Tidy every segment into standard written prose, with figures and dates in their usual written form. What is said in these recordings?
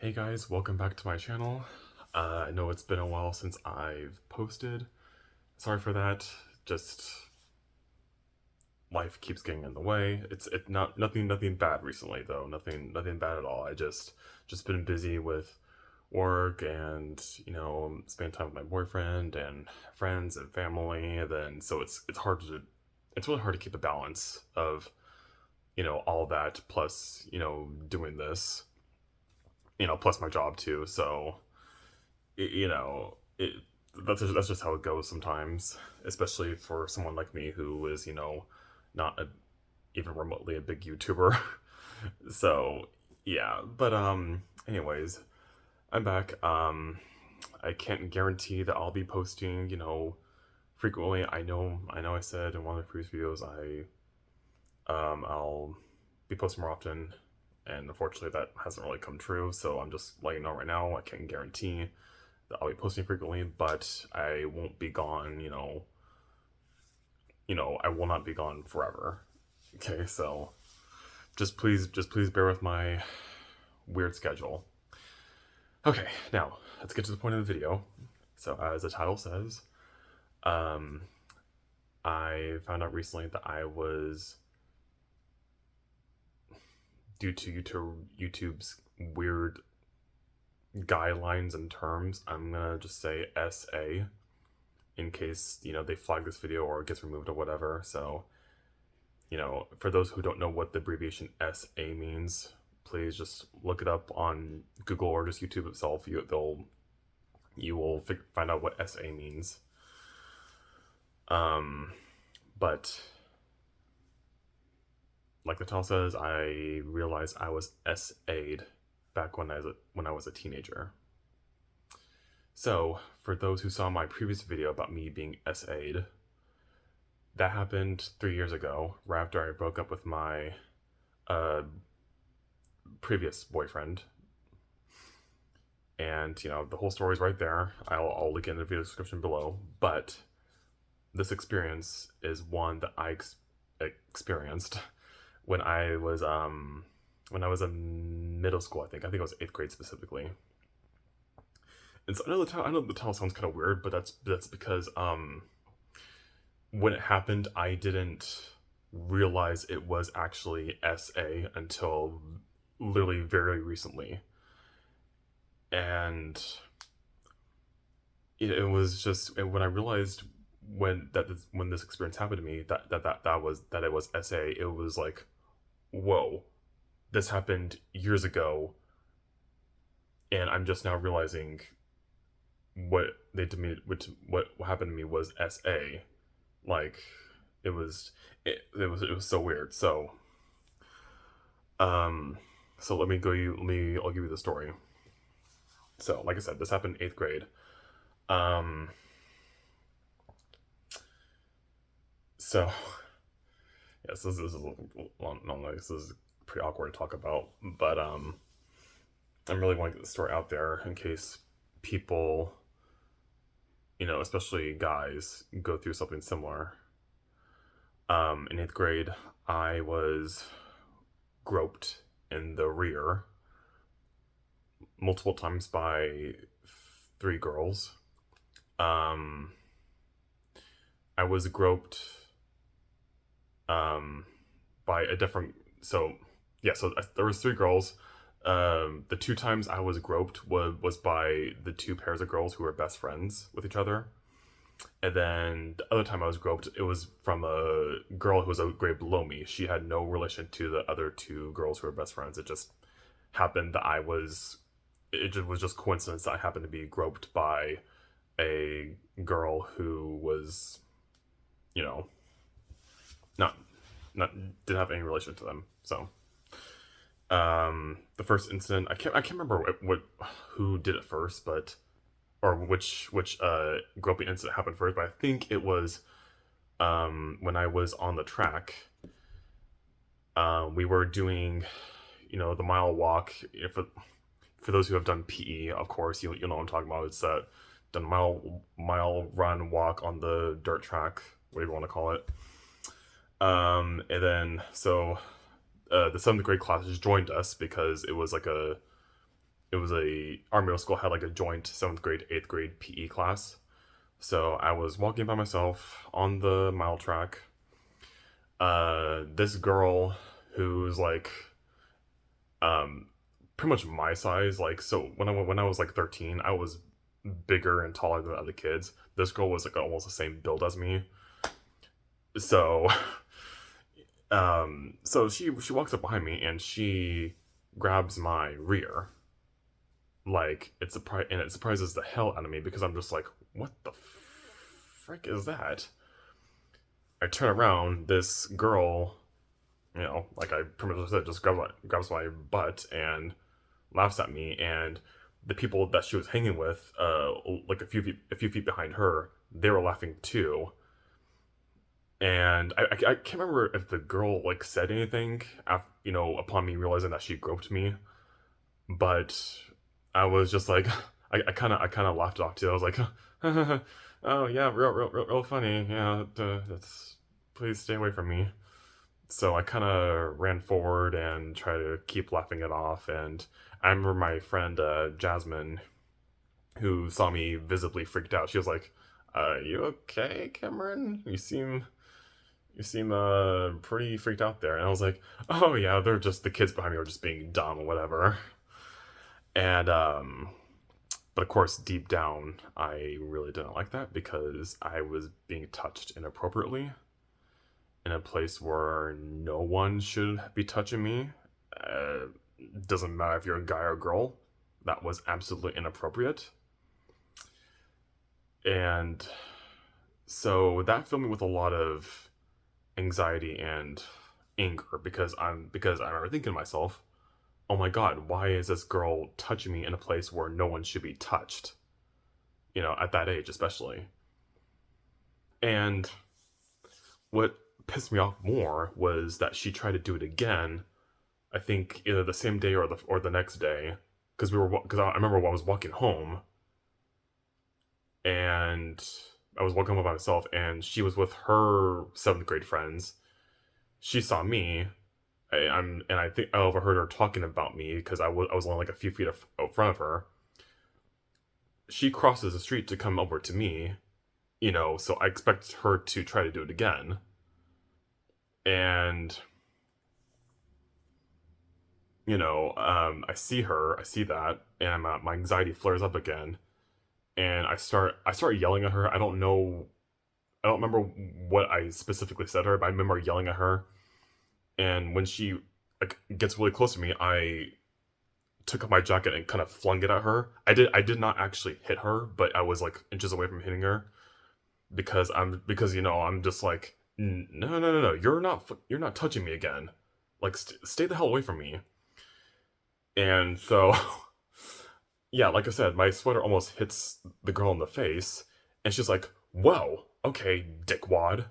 Hey guys, welcome back to my channel. I know it's been a while since I've posted. Sorry for that. Just life keeps getting in the way. It's not nothing bad recently though. Nothing bad at all. I just been busy with work and spending time with my boyfriend and friends and family. And then so it's really hard to keep a balance of all that plus doing this plus my job too. So you know, that's just how it goes sometimes, especially for someone like me who is, not even remotely a big YouTuber. So, yeah, but anyways, I'm back. I can't guarantee that I'll be posting, frequently. I know I said in one of the previous videos I'll be posting more often, and unfortunately that hasn't really come true, so I'm just letting you know right now. I can't guarantee that I'll be posting frequently, but I won't be gone, I will not be gone forever. Okay, so just please bear with my weird schedule. Okay, now let's get to the point of the video. So as the title says, um, I found out recently that I was, due to YouTube's weird guidelines and terms, I'm gonna just say SA in case they flag this video or it gets removed or whatever. So for those who don't know what the abbreviation SA means, please just look it up on Google or just YouTube itself. You will find out what SA means. But like the title says, I realized I was SA'd back when I was a teenager. So for those who saw my previous video about me being SA'd, that happened 3 years ago, right after I broke up with my uh, previous boyfriend. And the whole story's right there. I'll link it in the video description below. But this experience is one that I experienced when I was in middle school. I think it was 8th grade specifically. And so I know the title sounds kind of weird, but that's because when it happened, I didn't realize it was actually SA until literally very recently. And it was just when I realized when this experience happened to me that it was SA. It was like, whoa, this happened years ago, and I'm just now realizing what they did me, what happened to me was SA. Like it was so weird. Um so I'll give you the story. So like I said, this happened in 8th grade. Um so yes, this is this is pretty awkward to talk about, but I'm really want to get the story out there in case people, especially guys, go through something similar. In 8th grade, I was groped in the rear multiple times by 3 girls. Um, I was groped um, by a different. So yeah, so there was 3 girls. The 2 times I was groped was by the 2 pairs of girls who were best friends with each other. And then the other time I was groped, it was from a girl who was a grade below me. She had no relation to the other 2 girls who were best friends. It just happened that it was just coincidence that I happened to be groped by a girl who was, you know, not, didn't have any relation to them. So, the first incident, I can't remember who did it first, but or which groping incident happened first, but I think it was when I was on the track. We were doing, the mile walk. For those who have done PE, of course, you know what I'm talking about. It's done mile run walk on the dirt track, whatever you want to call it. And then so the 7th grade class just joined us because it was like it was our middle school had like a joint 7th grade 8th grade PE class. So I was walking by myself on the mile track. This girl who's like um pretty much my size. Like, so when I was like 13, I was bigger and taller than the other kids. This girl was like almost the same build as me. So so she walks up behind me and she grabs my rear. Like, it surprises the hell out of me because I'm just like, what the frick is that? I turn around, this girl, like I pretty much said, just grabs my butt and laughs at me, and the people that she was hanging with, like a few feet behind her, they were laughing too. And I can't remember if the girl like said anything, upon me realizing that she groped me, but I was just like, I kind of laughed it off too. I was like, oh yeah, real funny. Yeah, that's please stay away from me. So I kind of ran forward and tried to keep laughing it off. And I remember my friend Jasmine, who saw me visibly freaked out. She was like, "You okay, Cameron? You seem pretty freaked out there." And I was like, "Oh yeah, they're just the kids behind me are just being dumb or whatever." And but of course, deep down, I really didn't like that because I was being touched inappropriately in a place where no one should be touching me. Uh, doesn't matter if you're a guy or a girl. That was absolutely inappropriate. And so that filled me with a lot of anxiety and anger because I remember thinking to myself, oh my god, why is this girl touching me in a place where no one should be touched? At that age especially. And what pissed me off more was that she tried to do it again. I think either the same day or the next day, because I remember when I was walking home, and I was walking home by myself, and she was with her 7th grade friends. She saw me, and I think I overheard her talking about me because I was only like a few feet in front of her. She crosses the street to come over to me, so I expect her to try to do it again. And I see her, I see that, and my anxiety flares up again, and I start yelling at her. I don't remember what I specifically said to her, but I remember yelling at her. And when she like gets really close to me, I took off my jacket and kind of flung it at her. I did not actually hit her, but I was like inches away from hitting her because I'm just like, no, no, no, no, you're not touching me again. Like, stay the hell away from me. And so yeah, like I said, my sweater almost hits the girl in the face, and she's like, "Whoa, okay, dickwad."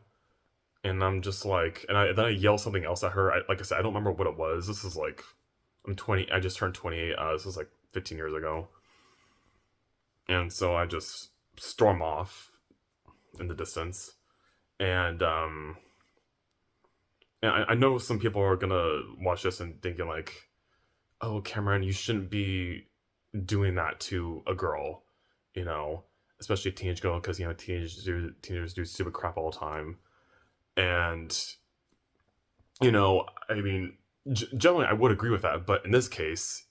And I'm just like, then I yell something else at her. Like I said, I don't remember what it was. This is like, I'm 20. I just turned 28. This was like 15 years ago, and so I just storm off in the distance. And I know some people are gonna watch this and thinking like, "Oh, Cameron, you shouldn't be doing that to a girl," you know, especially a teenage girl, because teenagers do stupid crap all the time. And I mean, generally I would agree with that, but in this case,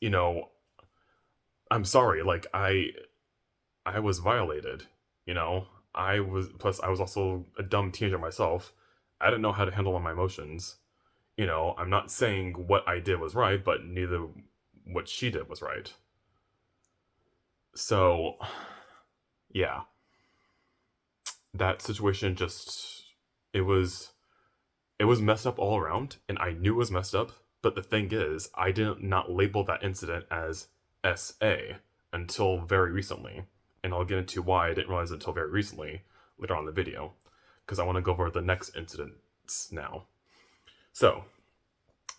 I'm sorry. Like, I was violated. You know, I was also a dumb teenager myself. I didn't know how to handle my emotions. I'm not saying what I did was right, but neither what she did was right. So, yeah, that situation just it was it was messed up all around, and I knew it was messed up. But the thing is, I did not label that incident as SA until very recently, and I'll get into why I didn't realize it until very recently later on in the video, because I want to go over the next incidents now. So,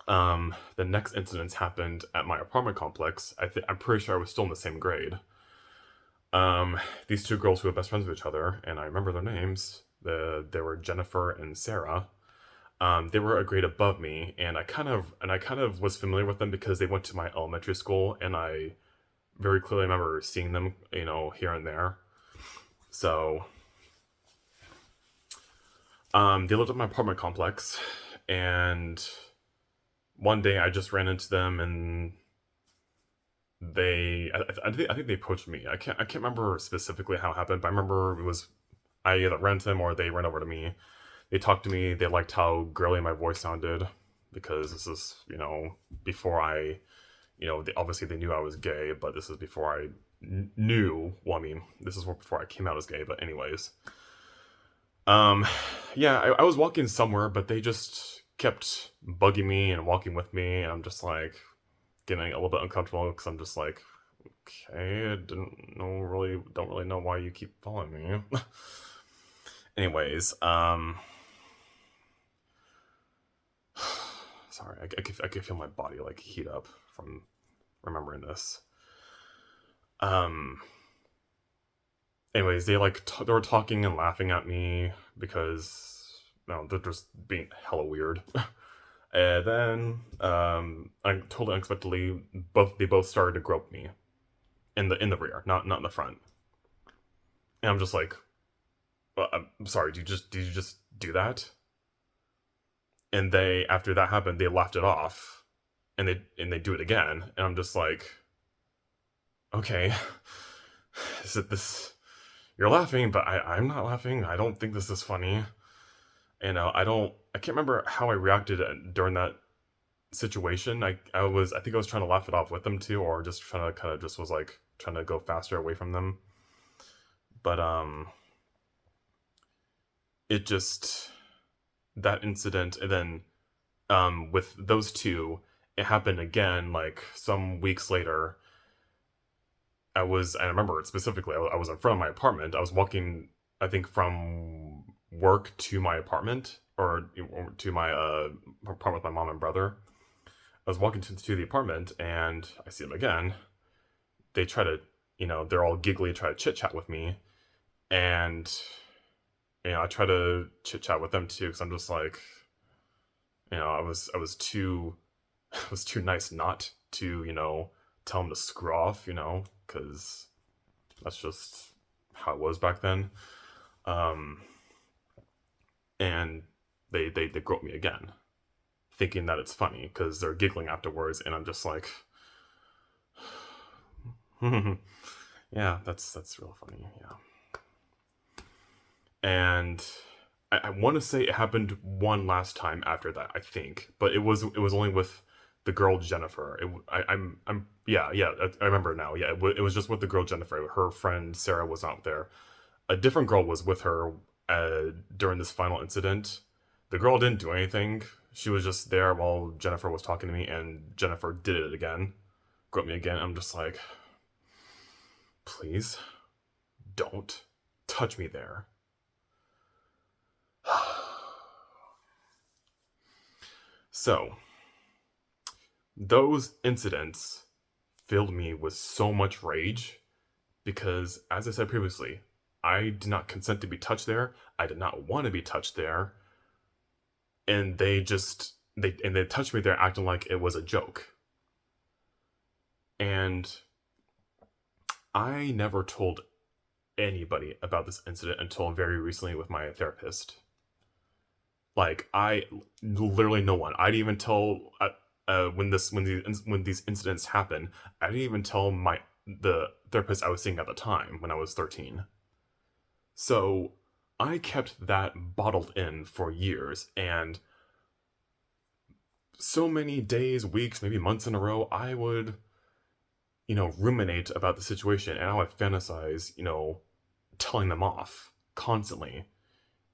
the next incidents happened at my apartment complex. I'm pretty sure I was still in the same grade. These two girls who were best friends with each other, and I remember their names. They were Jennifer and Sarah. They were a grade above me, and I kind of was familiar with them because they went to my elementary school, and I very clearly remember seeing them, here and there. So, they lived at my apartment complex, and one day I just ran into them, and I think they approached me. I can't remember specifically how it happened, but I remember it was I either ran to them or they ran over to me. They talked to me. They liked how girly my voice sounded, because this is, before obviously they knew I was gay, but this is before I knew. Well, I mean, this is before I came out as gay. But anyways, um, yeah, I was walking somewhere, but they just kept bugging me and walking with me, and I'm just like getting a little bit uncomfortable because I'm just like, okay, I don't really know why you keep following me. Anyways, sorry, I could feel my body like heat up from remembering this. Um, anyways, they were talking and laughing at me because they're just being hella weird. And then, I totally unexpectedly, they both started to grope me in the rear, not in the front. And I'm just like, I'm sorry, did you just do that? And they, after that happened, they laughed it off, and they do it again, and I'm just like, okay, is it this? You're laughing, but I'm not laughing. I don't think this is funny. And I can't remember how I reacted during that situation. I think I was trying to laugh it off with them too, or just trying to kind of just was like trying to go faster away from them. But it just, that incident, and then with those two, it happened again like some weeks later. I remember it specifically. I was in front of my apartment. I was walking, I think, from work to my apartment, or to my apartment with my mom and brother. I was walking to the apartment, and I see them again. They try to, they're all giggly, try to chit chat with me, and I try to chit chat with them too, because I'm just like, I was too I was too nice not to, tell them to screw off, because that's just how it was back then. Um, and they grope me again, thinking that it's funny because they're giggling afterwards, and I'm just like, yeah, that's real funny, yeah. And I want to say it happened one last time after that, I think, but it was only with the girl Jennifer. I'm yeah, I remember now. Yeah, it was just with the girl Jennifer. Her friend Sarah was not there. A different girl was with her during this final incident. The girl didn't do anything. She was just there while Jennifer was talking to me, and Jennifer did it again, groped me again. I'm just like, please, don't touch me there. So, those incidents filled me with so much rage because, as I said previously, I did not consent to be touched there. I did not want to be touched there, and they touched me there, acting like it was a joke. And I never told anybody about this incident until very recently with my therapist. Like, I literally no one. I didn't even tell when these incidents happened. I didn't even tell the therapist I was seeing at the time when I was 13. So I kept that bottled in for years, and so many days, weeks, maybe months in a row, I would, ruminate about the situation, and I would fantasize, telling them off constantly.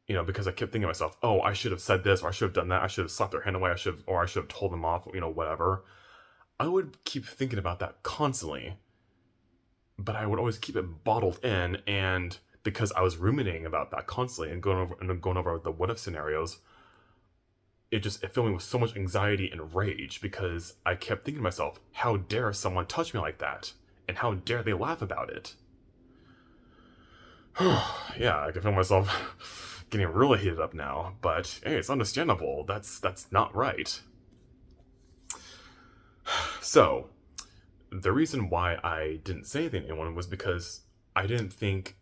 Because I kept thinking to myself, oh, I should have said this, or I should have done that, I should have slapped their hand away, I should have told them off, whatever. I would keep thinking about that constantly, but I would always keep it bottled in, and because I was ruminating about that constantly and going over the what if scenarios, it filled me with so much anxiety and rage because I kept thinking to myself, how dare someone touch me like that, and how dare they laugh about it. Yeah, I can feel myself getting really heated up now, but hey, it's understandable. That's not right. So, the reason why I didn't say anything to anyone was because I didn't think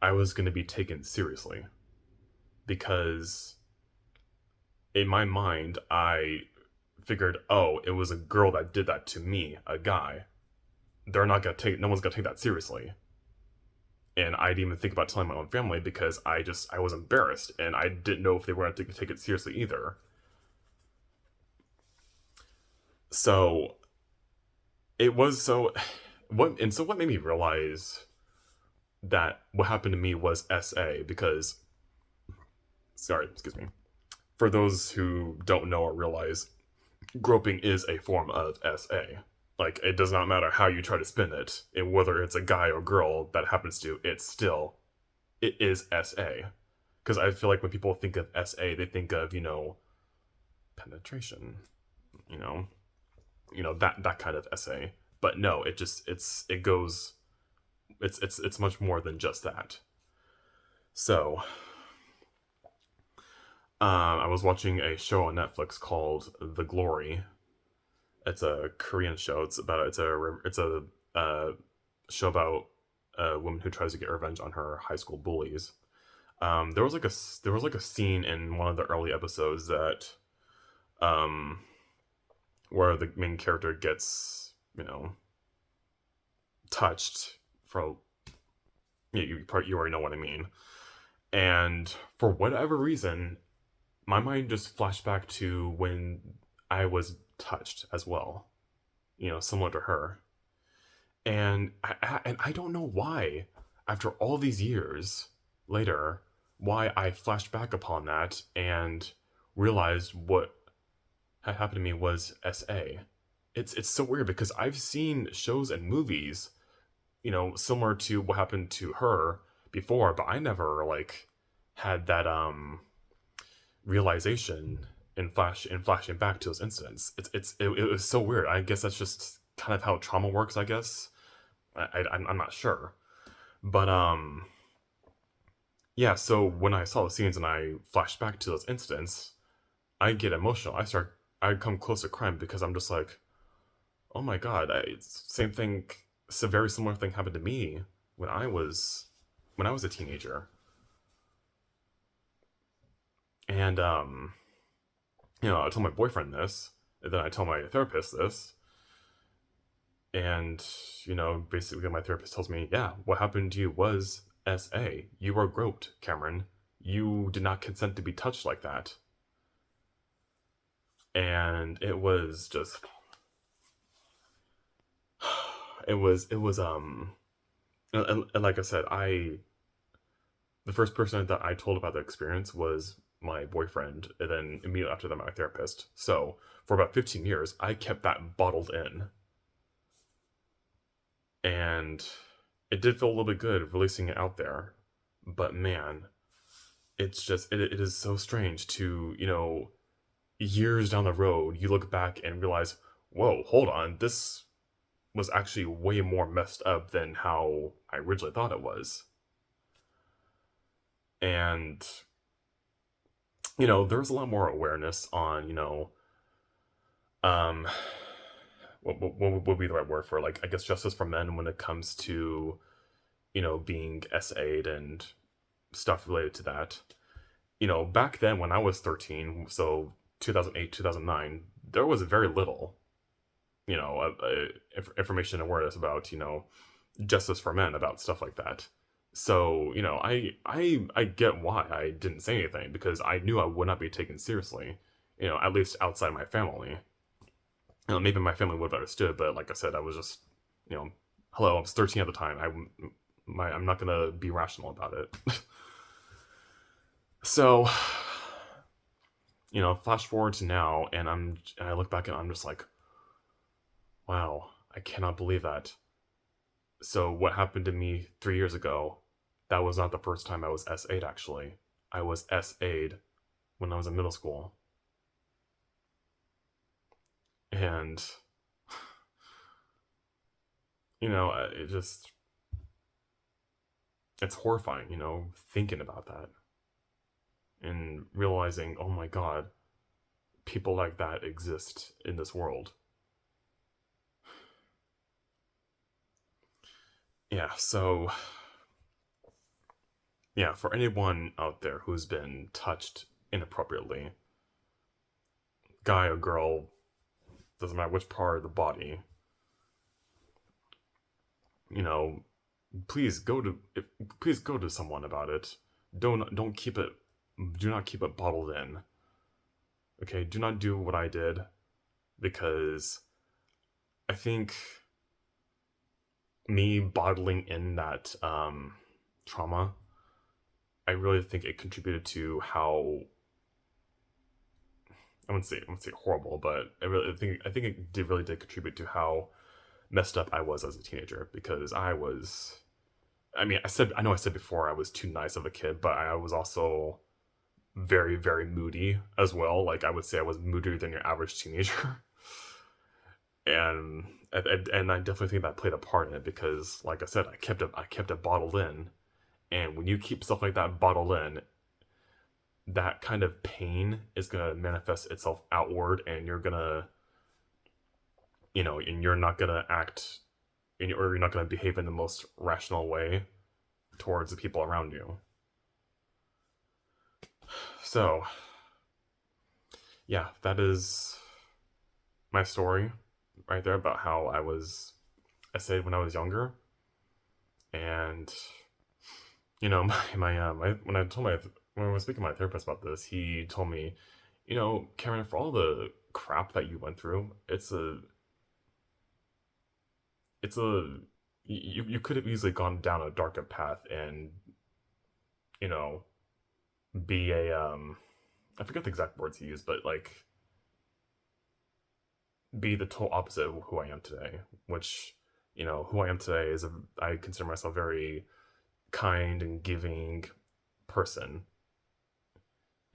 I was going to be taken seriously. Because in my mind, I figured, oh, it was a girl that did that to me, a guy. They're not gonna take, no one's gonna take that seriously. And I didn't even think about telling my own family because I was embarrassed and I didn't know if they were going to take it seriously either. So it was so what made me realize that what happened to me was SA because, sorry, excuse me. For those who don't know or realize, groping is a form of SA. Like, it does not matter how you try to spin it, and whether it's a guy or girl that happens to, it is SA. Because I feel like when people think of SA, they think of, penetration, you know, that kind of SA. But no, it goes, it's much more than just that. So, I was watching a show on Netflix called The Glory. It's a Korean show. It's a show about a woman who tries to get revenge on her high school bullies. There was like a scene in one of the early episodes that um where the main character gets touched for you already know what I mean. And for whatever reason, my mind just flashed back to when I was touched as well, similar to her. And I don't know why, after all these years later, why I flashed back upon that and realized what had happened to me was SA. It's so weird because I've seen shows and movies, similar to what happened to her before, but I never like had that realization in flashing back to those incidents. It was so weird. I guess that's just kind of how trauma works, I guess. I'm not sure, but yeah. So when I saw the scenes and I flashed back to those incidents, I get emotional. I come close to crying because I'm just like, oh my god, same thing. It's a very similar thing happened to me when I was a teenager, and I told my boyfriend this, and then I told my therapist this, and basically my therapist tells me, yeah, what happened to you was SA. You were groped, Cameron. You did not consent to be touched like that. And it was just and like I said, the first person that I told about the experience was my boyfriend, and then immediately after that my therapist. So for about 15 years I kept that bottled in, and it did feel a little bit good releasing it out there. But man, it is so strange to, years down the road you look back and realize, whoa, hold on, this was actually way more messed up than how I originally thought it was. And there's a lot more awareness on, um what would be the right word for, like, I guess, justice for men when it comes to being SA'd and stuff related to that. Back then when I was 13, so 2008, 2009, there was very little, information and awareness about, justice for men, about stuff like that. So, I get why I didn't say anything, because I knew I would not be taken seriously, at least outside my family. Maybe my family would have understood, but like I said, I was just, hello, I was 13 at the time. I'm not gonna be rational about it. So, flash forward to now, and I look back and I'm just like, wow, I cannot believe that. So what happened to me 3 years ago, that was not the first time I was SA'd, actually. I was SA'd when I was in middle school. And, it's horrifying, thinking about that. And realizing, oh my god, people like that exist in this world. yeah, so yeah, for anyone out there who's been touched inappropriately, guy or girl, doesn't matter which part of the body, you know, please go to please go to someone about it. Don't keep it. Do not keep it bottled in. Okay, do not do what I did, because I think me bottling in that trauma, I really think it contributed to how, I wouldn't say horrible, but I think it really did contribute to how messed up I was as a teenager, because I know I said before I was too nice of a kid, but I was also very, very moody as well. Like, I would say I was moodier than your average teenager. and and I definitely think that played a part in it, because like I said, I kept it bottled in. And when you keep stuff like that bottled in, that kind of pain is going to manifest itself outward, and you're going to, and you're not going to act, or you're not going to behave in the most rational way towards the people around you. So, yeah, that is my story right there about how I said when I was younger. And, when I was speaking to my therapist about this, he told me, Cameron, for all the crap that you went through, it's a, you could have easily gone down a darker path and, you know, be I forget the exact words he used, but like, be the total opposite of who I am today, which, who I am today is I consider myself very kind and giving person.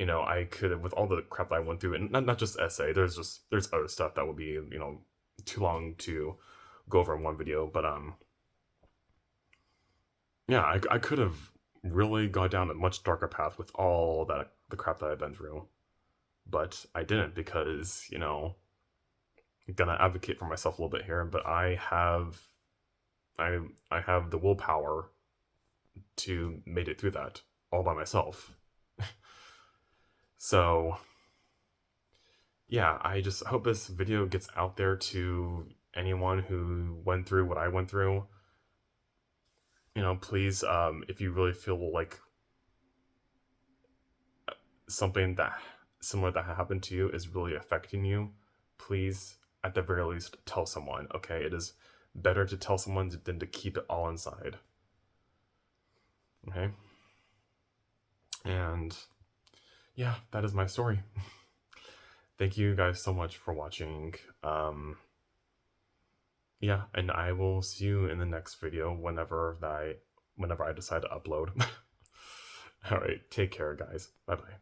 I could have, with all the crap that I went through, and not just essay, there's other stuff that would be, too long to go over in one video, but yeah, I could have really gone down a much darker path with all that the crap that I've been through, but I didn't, because I'm gonna advocate for myself a little bit here, but I have the willpower to made it through that all by myself. So yeah, I just hope this video gets out there to anyone who went through what I went through. Please, if you really feel like something that similar that happened to you is really affecting you, please, at the very least, tell someone. Okay, it is better to tell someone than to keep it all inside. Okay, and yeah, that is my story. Thank you guys so much for watching. Yeah, and I will see you in the next video whenever I decide to upload. All right, take care, guys. Bye bye.